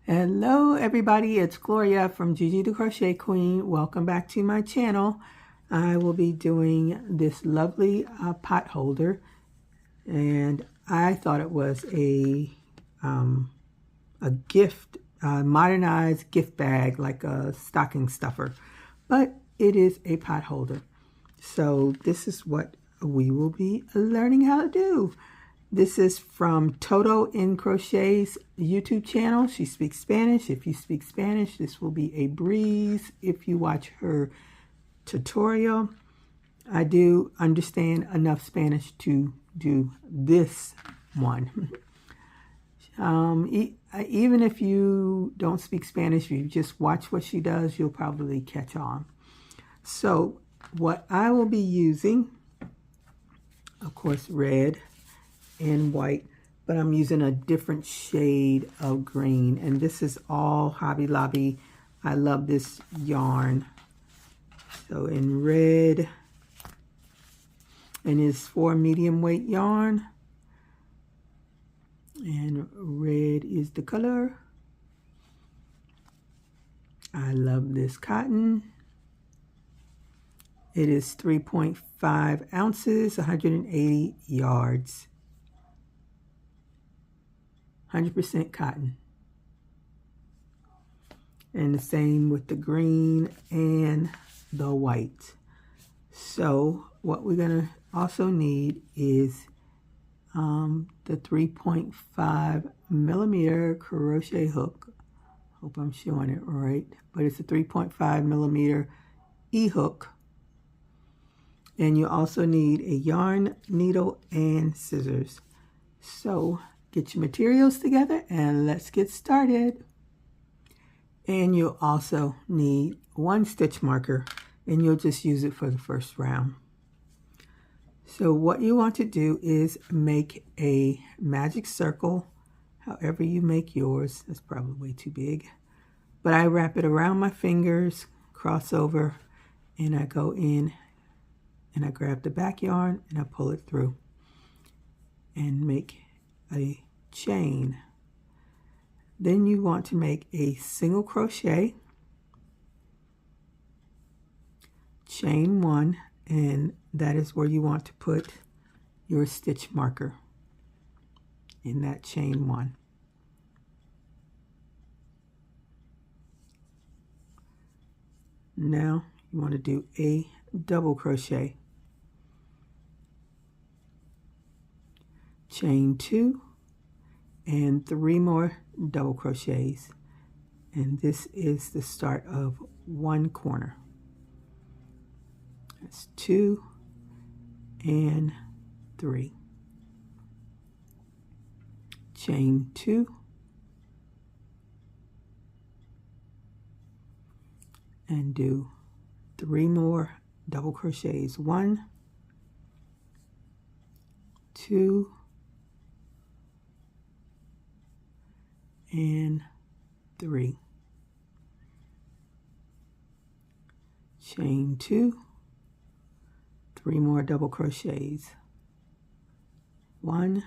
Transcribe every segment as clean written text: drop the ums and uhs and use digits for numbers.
Hello everybody, it's Gloria from GGTheCrochetQueen. Welcome back to my channel. I will be doing this lovely pot holder, and I thought it was a gift, modernized gift bag, like a stocking stuffer, but it is a pot holder. So this is what we will be learning how to do. This is from Todo in Crochet's YouTube channel. She speaks Spanish. If you speak Spanish, this will be a breeze if you watch her tutorial. I do understand enough Spanish to do this one. Even if you don't speak Spanish, you just watch what she does, you'll probably catch on. So what I will be using, of course, red and white, but I'm using a different shade of green, and this is all Hobby Lobby. I love this yarn. So in red, and it's for medium weight yarn, and red is the color. I love this cotton. It is 3.5 ounces, 180 yards. 100% cotton. And the same with the green and the white. So what we're gonna also need is the 3.5 millimeter crochet hook. Hope I'm showing it right, but it's a 3.5 millimeter E-hook. And you also need a yarn, needle, and scissors. So get your materials together and let's get started. And you'll also need one stitch marker, and you'll just use it for the first round. So what you want to do is make a magic circle, however you make yours. That's probably way too big. But I wrap it around my fingers, cross over, and I go in and I grab the back yarn and I pull it through and make a chain. Then you want to make a single crochet, chain one, and that is where you want to put your stitch marker, in that chain one. Now you want to do a double crochet, chain two, and 3 more double crochets, and this is the start of one corner. That's 2 and 3, chain 2, and do 3 more double crochets, 1, 2, and 3, chain 2, 3 more double crochets, 1,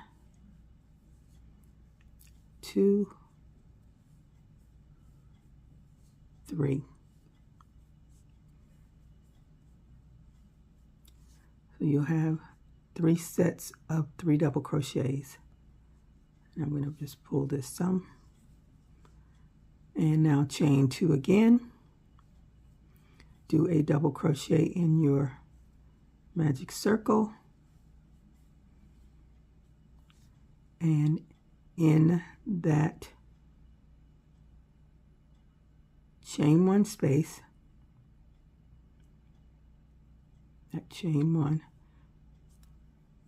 2, 3. So you'll have 3 sets of 3 double crochets. And I'm going to just pull this some. And now chain 2 again. Do a double crochet in your magic circle. And in that chain 1 space, that chain 1,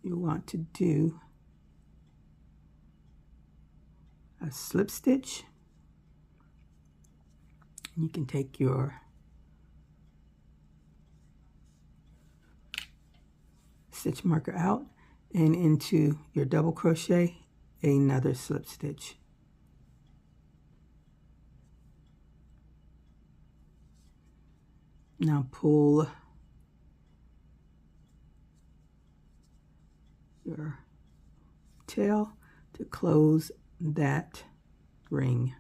you want to do a slip stitch. You can take your stitch marker out, and into your double crochet, another slip stitch. Now pull your tail to close that ring.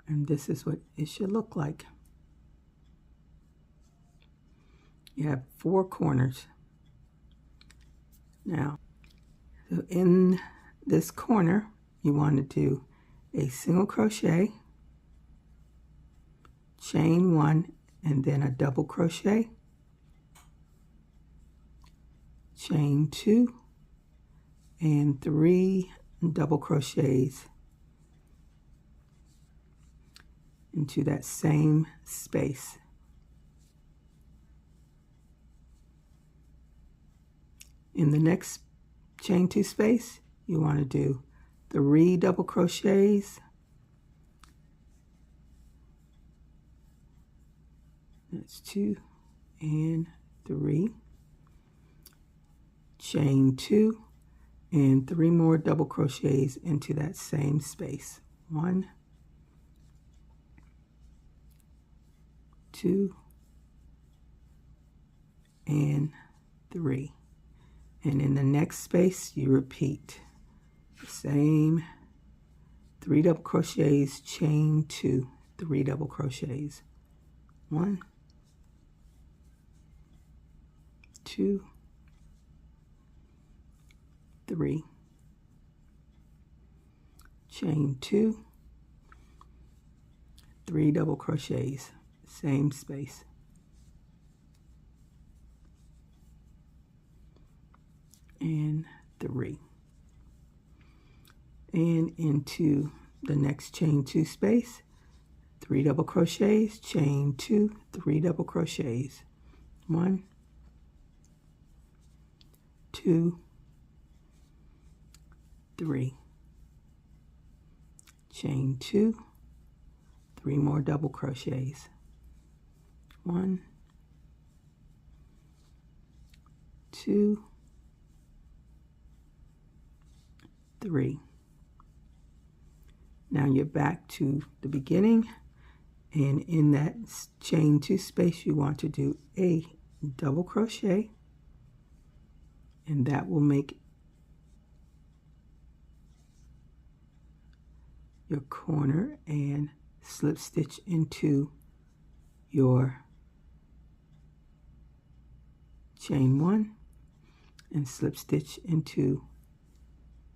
And this is what it should look like. You have 4 corners. Now, so in this corner, you want to do a single crochet, chain 1, and then a double crochet, chain 2, and 3 double crochets into that same space. In the next chain 2 space, you want to do 3 double crochets, that's 2 and 3, chain 2, and 3 more double crochets into that same space. 1, 2, and 3. And in the next space, you repeat the same 3 double crochets, chain 2, 3 double crochets. 1, 2, 3, chain 2, 3 double crochets, same space. And 3. And into the next chain 2 space, 3 double crochets, chain 2, 3 double crochets. 1, 2, 3. Chain 2, 3 more double crochets. 1, 2, 3. Now you're back to the beginning, and in that chain 2 space you want to do a double crochet, and that will make your corner, and slip stitch into your chain 1 and slip stitch into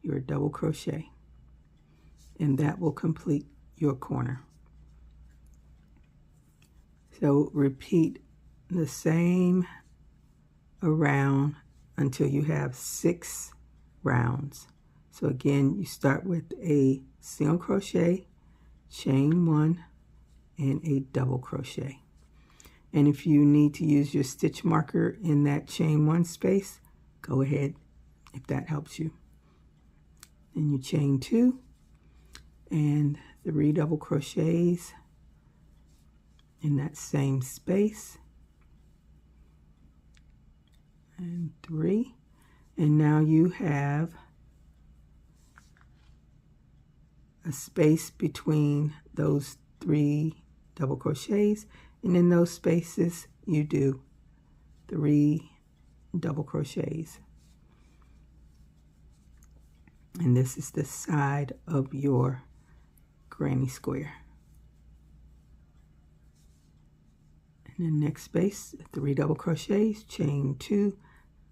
your double crochet, and that will complete your corner. So repeat the same around until you have 6 rounds. So again, you start with a single crochet, chain 1, and a double crochet. And if you need to use your stitch marker in that chain 1 space, go ahead if that helps you. Then you chain 2 and 3 double crochets in that same space, and 3, and now you have a space between those 3 double crochets, and in those spaces you do 3 double crochets. And this is the side of your granny square. And the next space, 3 double crochets, chain 2,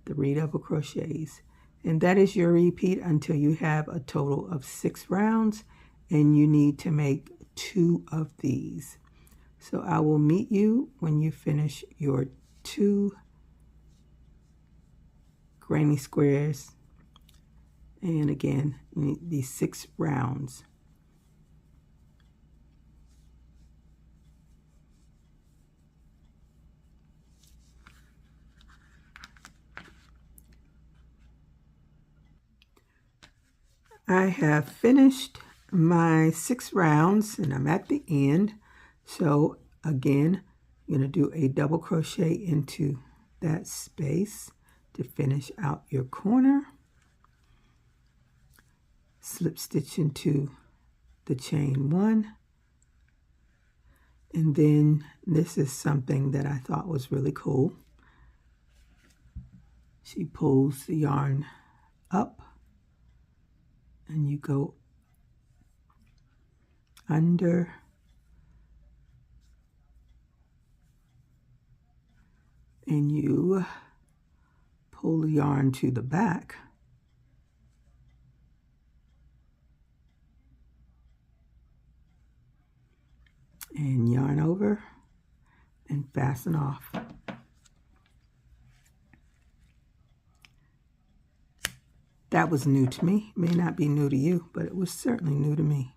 3 double crochets. And that is your repeat until you have a total of 6 rounds, and you need to make 2 of these. So I will meet you when you finish your 2 granny squares. And again, you need these 6 rounds. I have finished my 6 rounds and I'm at the end. So again, I'm going to do a double crochet into that space to finish out your corner. Slip stitch into the chain 1. And then this is something that I thought was really cool. She pulls the yarn up and you go under and you pull the yarn to the back, and yarn over and fasten off. That was new to me. It may not be new to you, but it was certainly new to me.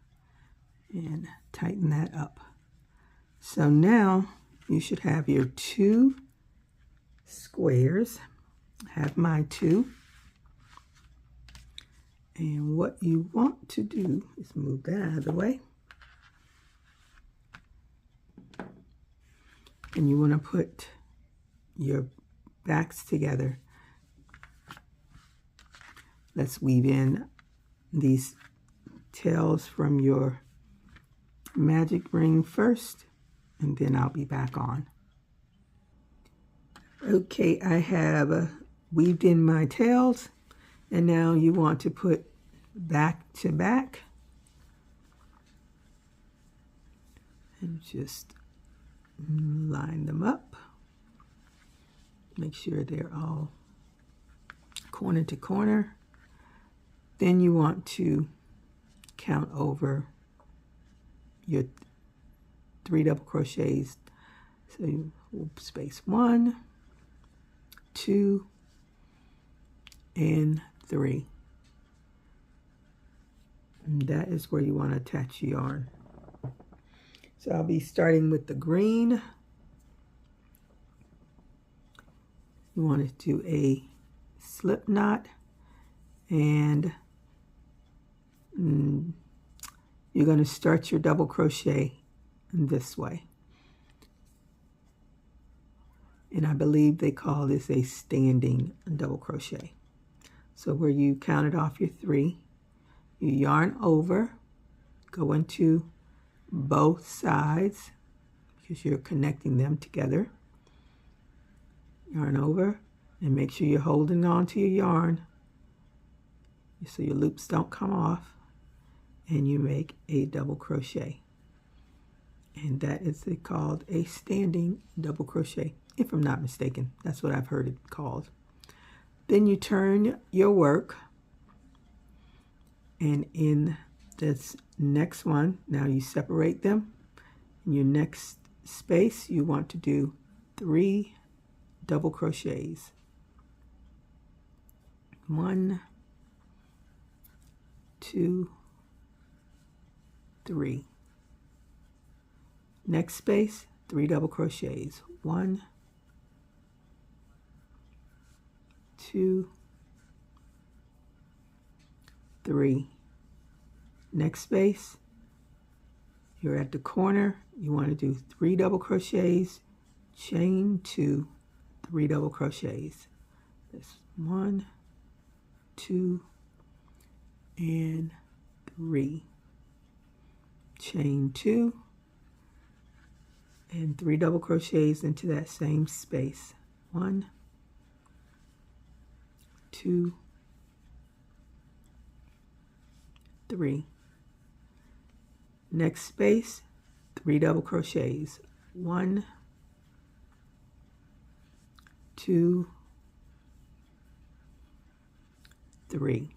And tighten that up. So now you should have your 2 squares. I have my 2. And what you want to do is move that out of the way. And you want to put your backs together. Let's weave in these tails from your magic ring first, and then I'll be back on. Okay, I have weaved in my tails, and now you want to put back to back and just line them up. Make sure they're all corner to corner. Then you want to count over your 3 double crochets. So you will space 1, 2, and 3. And that is where you want to attach your yarn. So I'll be starting with the green. You want to do a slip knot, and you're going to start your double crochet in this way. And I believe they call this a standing double crochet. So where you counted off your 3, you yarn over, go into both sides because you're connecting them together. Yarn over and make sure you're holding on to your yarn so your loops don't come off, and you make a double crochet. And that is called a standing double crochet, if I'm not mistaken. That's what I've heard it called. Then you turn your work, and in this next one, now you separate them. In your next space, you want to do 3 double crochets. 1, 2, 3. Next space, 3 double crochets. 1, 2, 3. Next space, you're at the corner, you want to do 3 double crochets, chain 2, 3 double crochets. That's 1, 2, and 3. Chain 2 and 3 double crochets into that same space. 1, 2, 3. Next space, 3 double crochets. 1, 2, 3.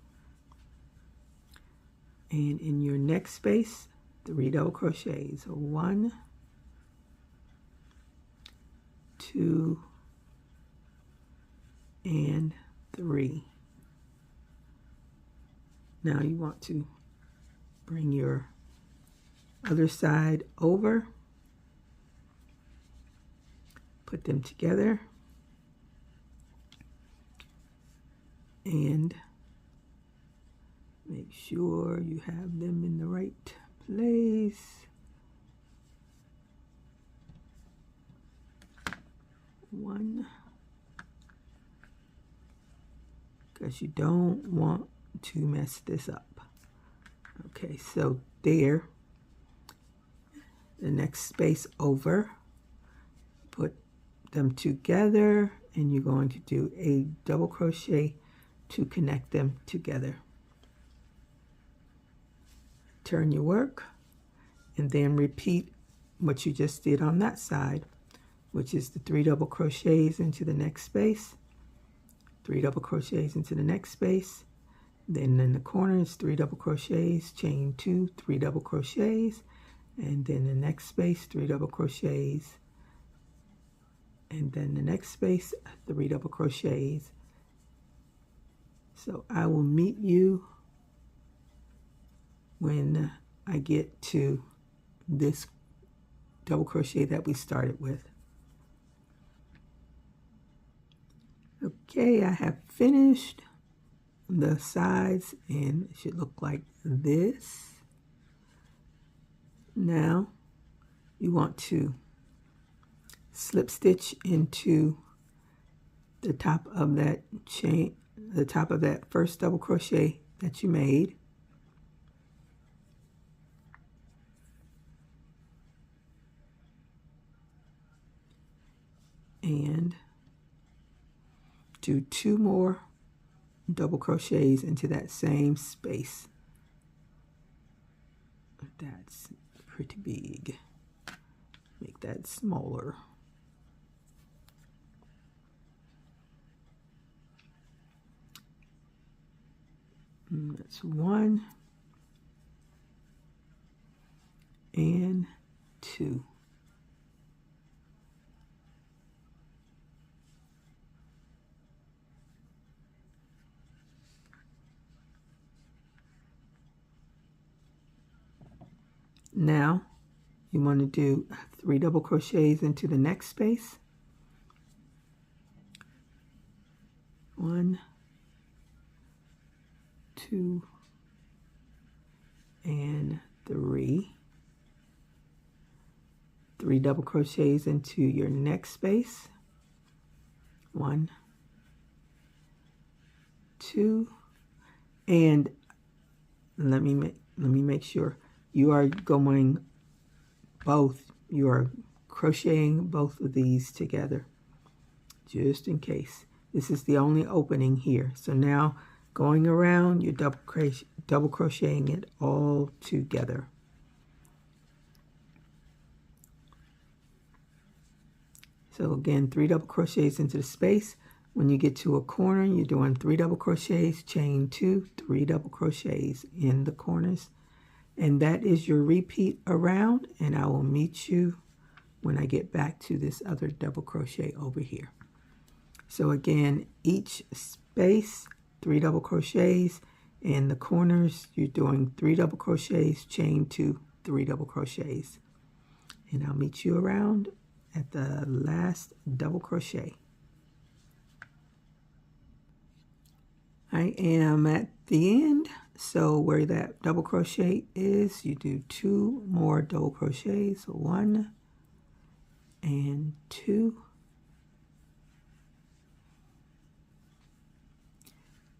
And in your next space, 3 double crochets. 1, 2, and 3. Now you want to bring your other side over, put them together, and make sure you have them in the right place. 1, because you don't want to mess this up. Okay, so there, the next space over, put them together, and you're going to do a double crochet to connect them together. Turn your work, and then repeat what you just did on that side. which is the 3 double crochets into the next space, 3 double crochets into the next space, then in the corners 3 double crochets, chain 2, 3 double crochets, and then the next space 3 double crochets, and then the next space 3 double crochets. So I will meet you when I get to this double crochet that we started with. Okay, I have finished the sides and it should look like this. Now you want to slip stitch into the top of that chain, the top of that first double crochet that you made. And do 2 more double crochets into that same space. That's pretty big. Make that smaller. That's 1 and 2. Now you want to do 3 double crochets into the next space. 1, 2, and 3. 3 double crochets into your next space. 1, 2, and let me make sure you are going both. You are crocheting both of these together, just in case. This is the only opening here. So now going around, you're double crocheting it all together. So again, 3 double crochets into the space. When you get to a corner, you're doing 3 double crochets, chain 2, 3 double crochets in the corners. And that is your repeat around, and I will meet you when I get back to this other double crochet over here. So again, each space 3 double crochets, in the corners you're doing 3 double crochets, chain 2, 3 double crochets, and I'll meet you around at the last double crochet. I am at the end, so where that double crochet is, you do 2 more double crochets, 1 and 2,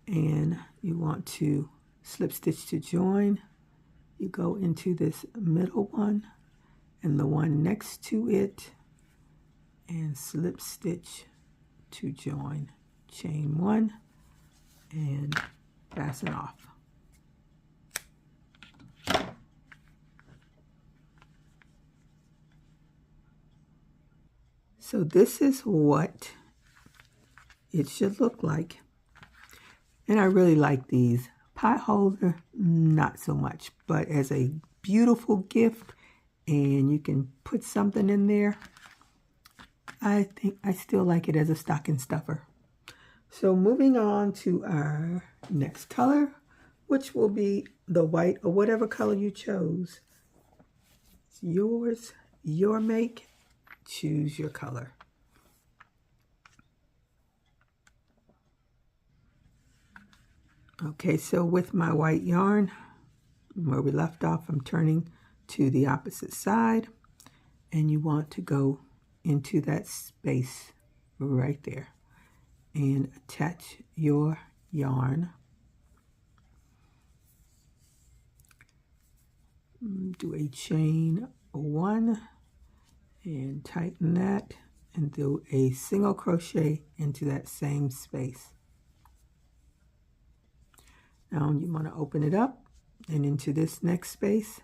and you want to slip stitch to join. You go into this middle one and the one next to it and slip stitch to join, chain 1 and fasten off. So this is what it should look like. And I really like these. Pot holder, not so much, but as a beautiful gift and you can put something in there, I think I still like it as a stocking stuffer. So moving on to our next color, which will be the white or whatever color you chose. It's yours, your make, choose your color. Okay, so with my white yarn, where we left off, I'm turning to the opposite side, and you want to go into that space right there and attach your yarn. Do a chain 1 and tighten that and do a single crochet into that same space. Now you want to open it up and into this next space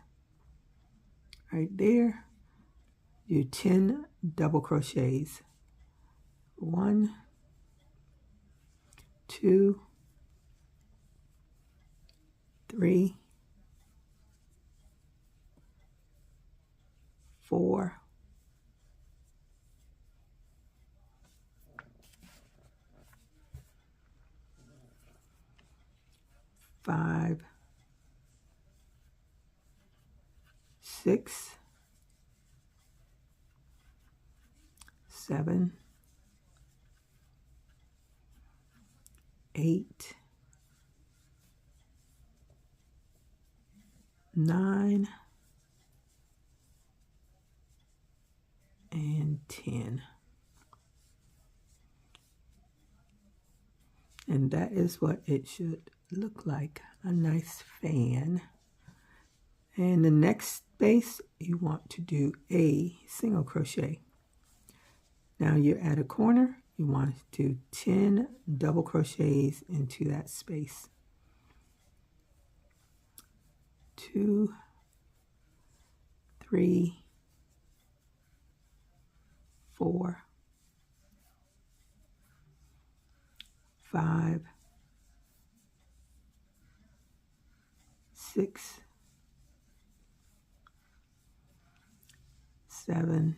right there, do 10 double crochets. 1, 2, 3, 4, 5, 6, 7, 8, 9, and 10. And that is what it should look like, a nice fan. And the next space, you want to do a single crochet. Now you're at a corner, you want to do 10 double crochets into that space. 2, 3, 4, 5, 6, 7,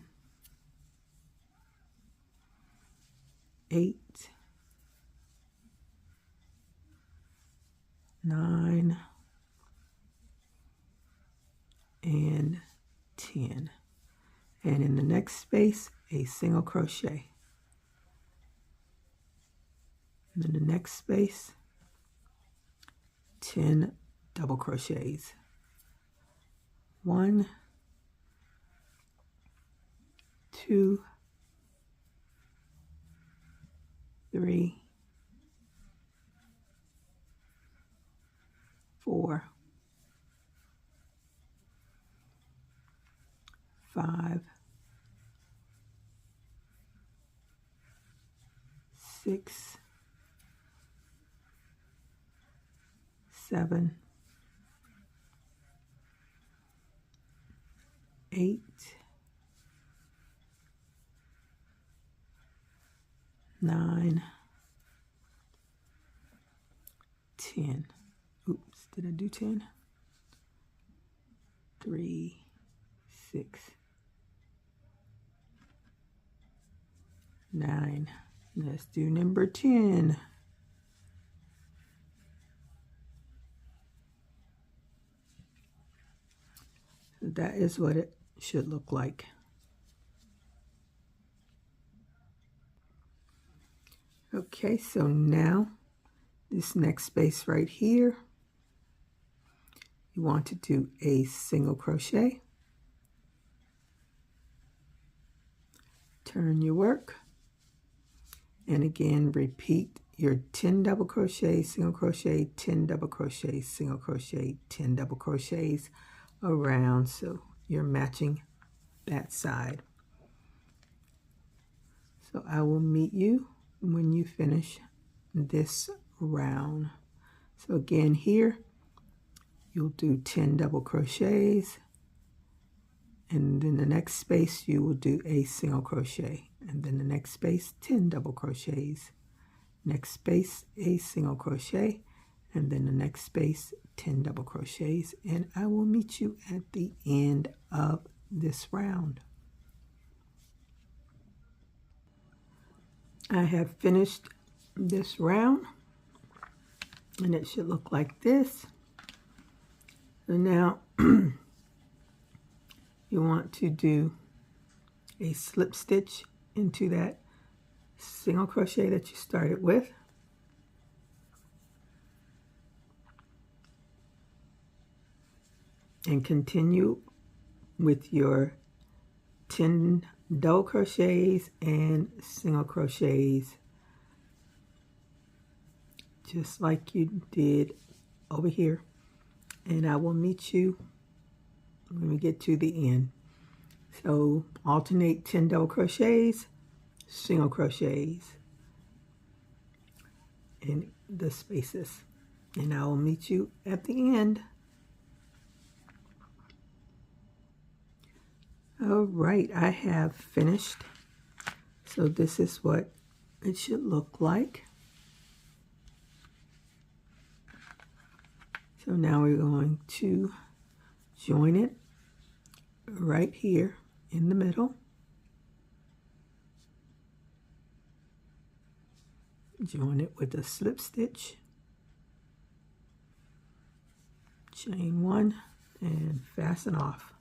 8, 9, and 10. And in the next space, a single crochet. And in the next space, 10 double crochets. 1, 2, 3, 4, 5, 6, 7, 8, 9, 10. Oops, did I do 10? 3, 6, 9. Let's do number 10. That is what it should look like. Okay, so now this next space right here, you want to do a single crochet. Turn your work. And again, repeat your 10 double crochets, single crochet, 10 double crochets, single crochet, 10 double crochets around, so you're matching that side. So I will meet you when you finish this round. So again, here you'll do 10 double crochets, and in the next space you will do a single crochet, and then the next space 10 double crochets, next space a single crochet, and then the next space 10 double crochets, and I will meet you at the end of this round. I have finished this round, and it should look like this. And now you want to do a slip stitch into that single crochet that you started with. And continue with your 10 double crochets and single crochets, just like you did over here. And I will meet you when we get to the end. So alternate 10 double crochets, single crochets in the spaces, and I will meet you at the end. All right, I have finished. So this is what it should look like. So now we're going to join it right here in the middle. Join it with a slip stitch. Chain one and fasten off.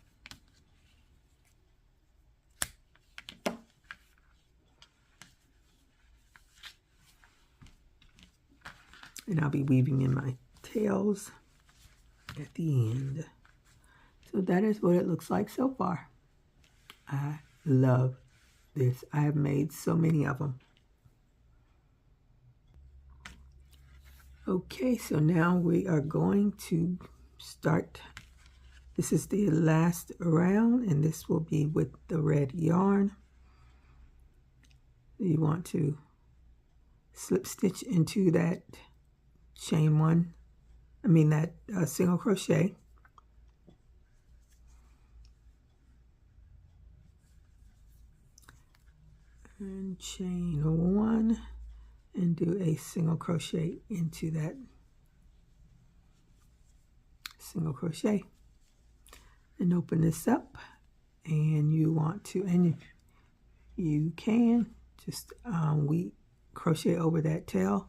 And I'll be weaving in my tails at the end. So that is what it looks like so far. I love this. I have made so many of them. Okay, so now we are going to start. This is the last round, and this will be with the red yarn. You want to slip stitch into that chain one, that single crochet. And chain one and do a single crochet into that single crochet. And open this up, and you want to, and you can just we crochet over that tail.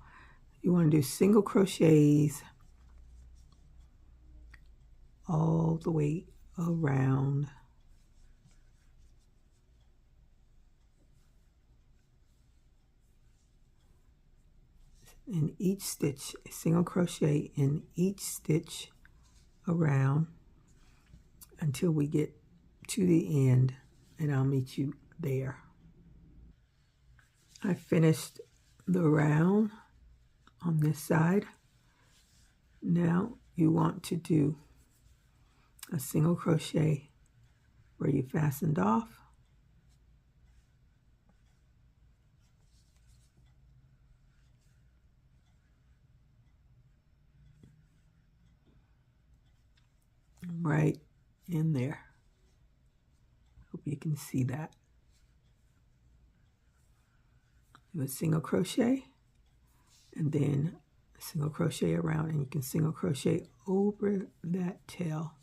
You want to do single crochets all the way around. In each stitch, a single crochet in each stitch around until we get to the end, and I'll meet you there. I finished the round on this side. Now you want to do a single crochet where you fastened off. Right in there. Hope you can see that. Do a single crochet and then a single crochet around, and you can single crochet over that tail.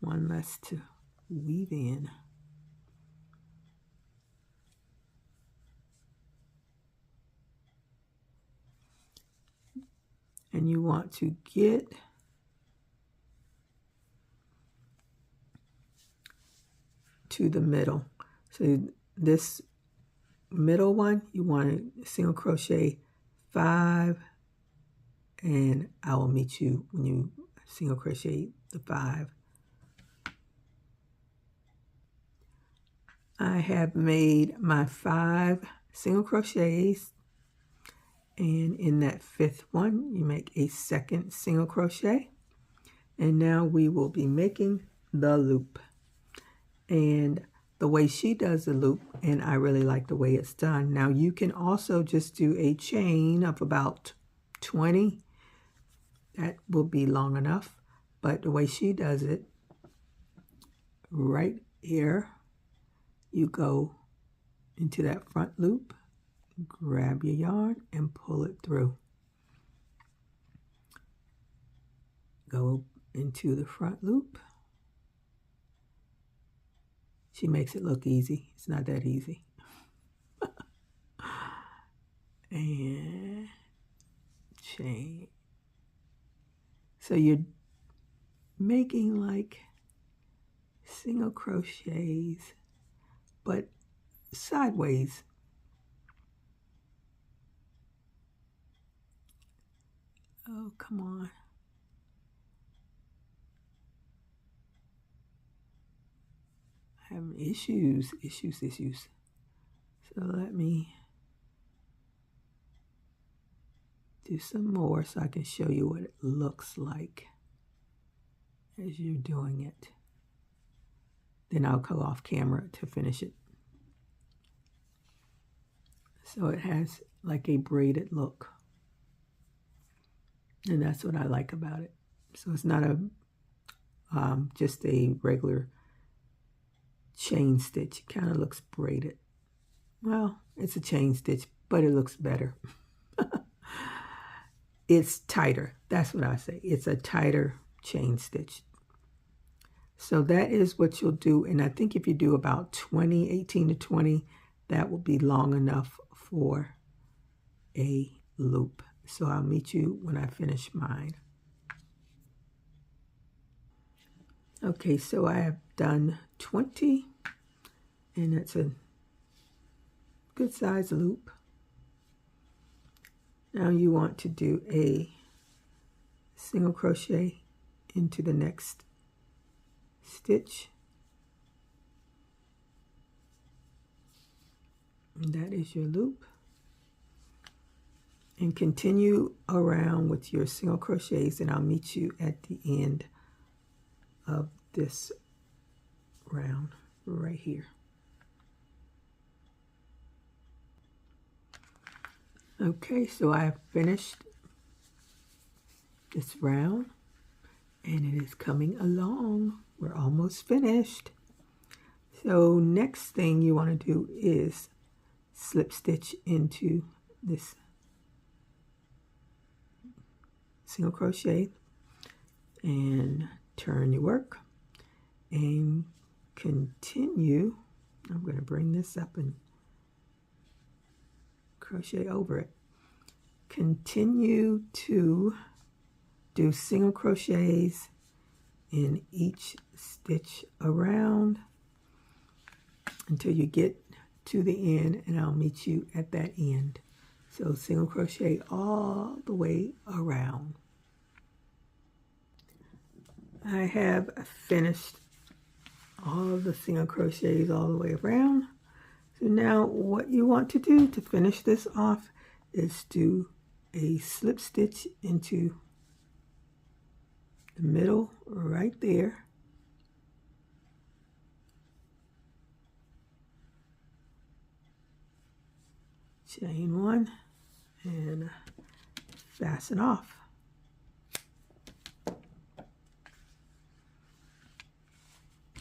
One less to weave in. And you want to get to the middle. So this middle one, you want to single crochet 5, and I will meet you when you single crochet the 5. I have made my 5 single crochets, and in that 5th one you make a second single crochet, and now we will be making the loop. And the way she does the loop, and I really like the way it's done. Now you can also just do a chain of about 20. That will be long enough, but the way she does it, right here, you go into that front loop, grab your yarn and pull it through. Go into the front loop. She makes it look easy. It's not that easy. And chain. So you're making like single crochets, but sideways. Oh, come on. Having issues. So let me do some more so I can show you what it looks like as you're doing it. Then I'll go off camera to finish it. So it has like a braided look. And that's what I like about it. So it's not a just a regular chain stitch. It kind of looks braided. Well, it's a chain stitch, but it looks better. It's tighter. That's what I say. It's a tighter chain stitch. So that is what you'll do. And I think if you do about 18 to 20, that will be long enough for a loop. So I'll meet you when I finish mine. Okay, so I have done 20, and it's a good size loop. Now you want to do a single crochet into the next stitch. And that is your loop. And continue around with your single crochets, and I'll meet you at the end of this round right here. Okay, so I have finished this round, and it is coming along. We're almost finished. So next thing you want to do is slip stitch into this single crochet and turn your work and continue. I'm going to bring this up and crochet over it. Continue to do single crochets in each stitch around until you get to the end, and I'll meet you at that end. So single crochet all the way around. I have finished all of the single crochets all the way around. So now what you want to do to finish this off is do a slip stitch into the middle right there. Chain one and fasten off.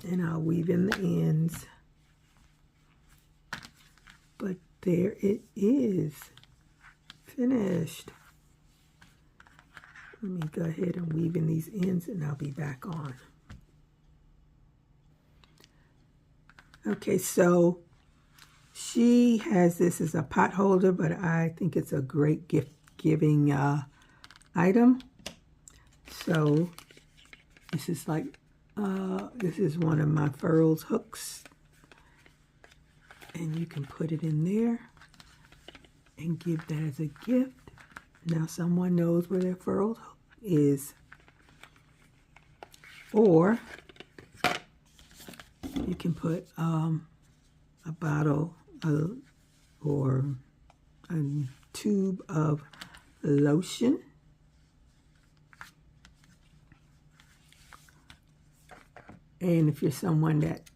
And I'll weave in the ends. But there it is, finished. Let me go ahead and weave in these ends, and I'll be back on. Okay, so she has this as a pot holder, but I think it's a great gift-giving item. So this is like, this is one of my furls hooks. And you can put it in there and give that as a gift. Now someone knows where their furl hook is. Or you can put a bottle or a tube of lotion. And if you're someone that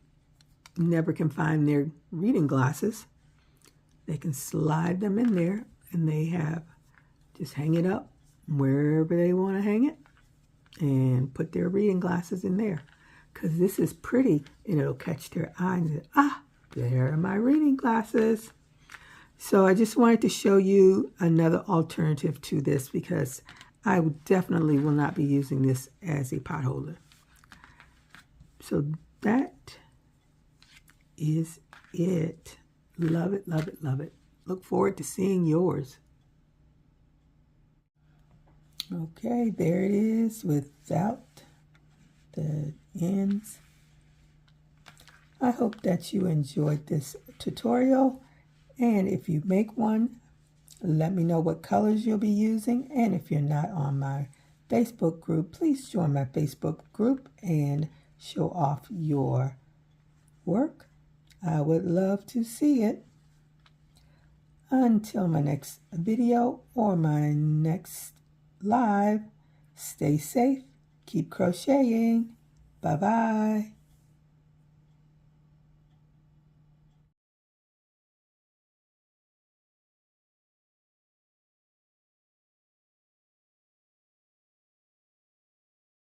never can find their reading glasses, they can slide them in there, and they have, just hang it up wherever they want to hang it and put their reading glasses in there, because this is pretty and it'll catch their eye and say, ah, there are my reading glasses. So I just wanted to show you another alternative to this, because I definitely will not be using this as a pot holder. So that is it. Love it, love it, love it. Look forward to seeing yours. Okay, there it is without the ends. I hope that you enjoyed this tutorial, and if you make one, let me know what colors you'll be using. And if you're not on my Facebook group, please join my Facebook group and show off your work. I would love to see it. Until my next video or my next live, stay safe, keep crocheting. Bye-bye.